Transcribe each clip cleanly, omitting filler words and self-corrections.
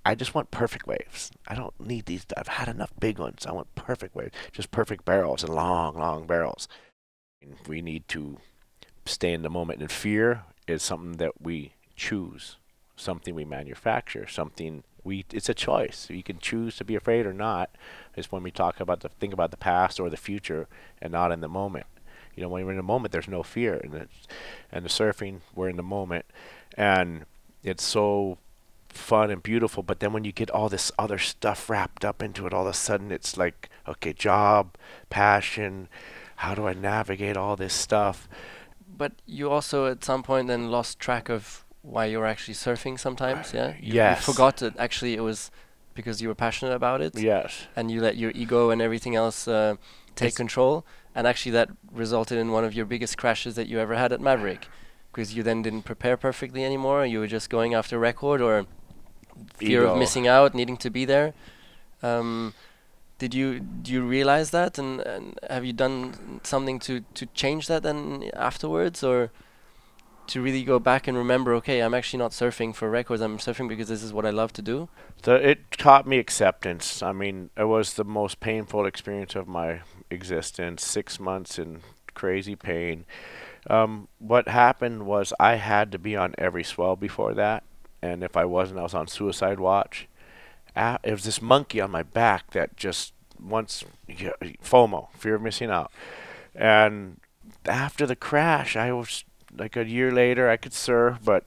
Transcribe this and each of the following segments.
I just want perfect waves. I don't need these. I've had enough big ones. I want perfect waves, just perfect barrels and long, long barrels. And we need to stay in the moment. And fear is something that we choose, something we manufacture, something we. It's a choice. You can choose to be afraid or not. It's when we talk about think about the past or the future, and not in the moment. When we're in the moment, there's no fear, and the surfing, we're in the moment, and it's so fun and beautiful. But then when you get all this other stuff wrapped up into it, all of a sudden it's like, okay, job, passion, how do I navigate all this stuff? But you also at some point then lost track of why you were actually surfing sometimes, yeah? You Yes. forgot that actually it was because you were passionate about it, Yes. and you let your ego and everything else take It's- control, and actually that resulted in one of your biggest crashes that you ever had at Maverick, because you then didn't prepare perfectly anymore. You were just going after record or fear of Ego. missing out, needing to be there. Um, do you realize that, and have you done something to change that then afterwards, or to really go back and remember, okay, I'm actually not surfing for records, I'm surfing because this is what I love to do? So it taught me acceptance. I mean, it was the most painful experience of my existence. 6 months in crazy pain. What happened was I had to be on every swell before that, and if I wasn't, I was on suicide watch. It was this monkey on my back that just FOMO, fear of missing out. And after the crash, I was like a year later, I could surf, but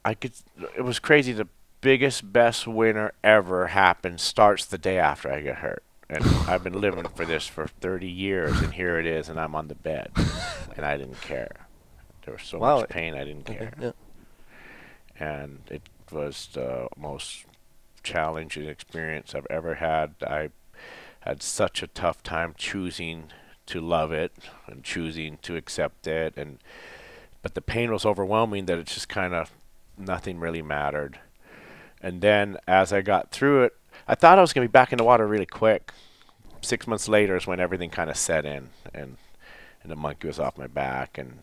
I could. It was crazy. The biggest, best winter ever happened starts the day after I get hurt. And I've been living for this for 30 years, and here it is, and I'm on the bed, and I didn't care. There was so Wow. much pain, I didn't Okay. care. Yeah. And it was the most challenging experience I've ever had. I had such a tough time choosing to love it and choosing to accept it, and but the pain was overwhelming that it just kind of nothing really mattered. And then as I got through it, I thought I was going to be back in the water really quick. 6 months later is when everything kind of set in, and the monkey was off my back, and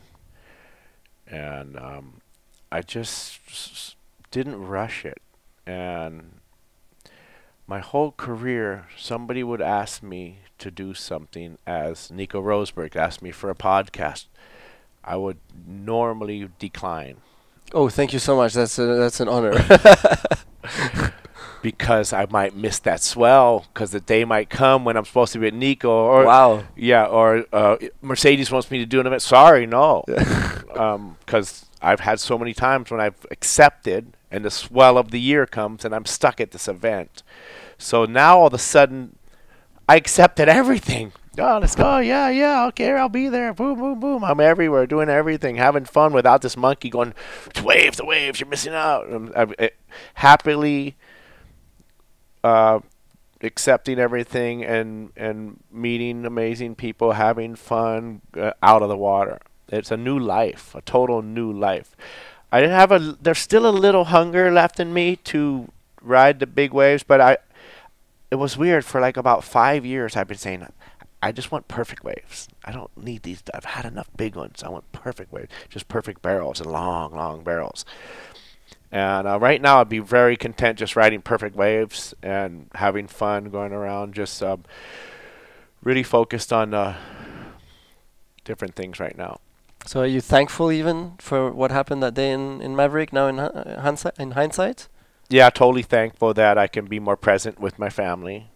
I just didn't rush it. And my whole career, somebody would ask me to do something, as Nico Rosberg asked me for a podcast. I would normally decline Oh, thank you so much. That's an honor. because I might miss that swell, because the day might come when I'm supposed to be at Nico, or Wow. yeah, or Mercedes wants me to do an event. Sorry, no, because I've had so many times when I've accepted and the swell of the year comes and I'm stuck at this event. So now all of a sudden I accepted everything. Oh, let's go. Yeah, yeah, okay, I'll be there. Boom, boom, boom. I'm everywhere, doing everything, having fun without this monkey going, the waves, you're missing out. Happily uh, accepting everything and meeting amazing people, having fun out of the water. It's a new life, a total new life. I didn't have a. There's still a little hunger left in me to ride the big waves, but it was weird. For like about 5 years, I've been saying, I just want perfect waves. I don't need these. I've had enough big ones. I want perfect waves, just perfect barrels and long, long barrels. And right now, I'd be very content just riding perfect waves and having fun going around. Just really focused on different things right now. So are you thankful even for what happened that day in Maverick now in hindsight? Yeah, totally thankful that I can be more present with my family.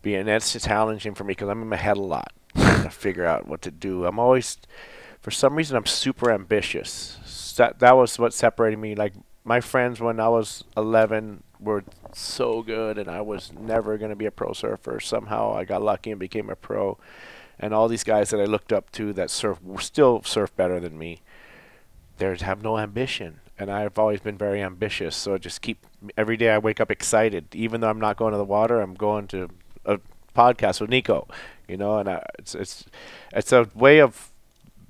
And that's challenging for me because I'm in my head a lot, trying to figure out what to do. I'm always, for some reason, I'm super ambitious. That was what separated me. Like my friends when I was 11 were so good, and I was never going to be a pro surfer. Somehow I got lucky and became a pro. And all these guys that I looked up to that still surf better than me, they have no ambition. And I've always been very ambitious, so I just keep every day I wake up excited. Even though I'm not going to the water, I'm going to a podcast with Nico, and it's a way of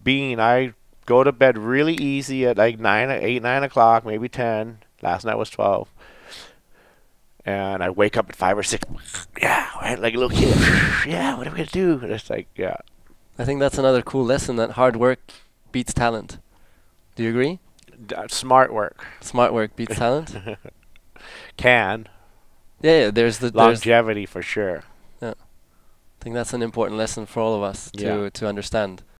being. I go to bed really easy at like 9 o'clock, maybe 10. Last night was 12, and I wake up at 5 or 6. Yeah, right, like a little kid. Yeah, what are we gonna do? And it's like, yeah. I think that's another cool lesson, that hard work beats talent. Do you agree? Smart work. Smart work beats talent. can. Yeah, there's Longevity for sure. I think that's an important lesson for all of us to Yeah. understand.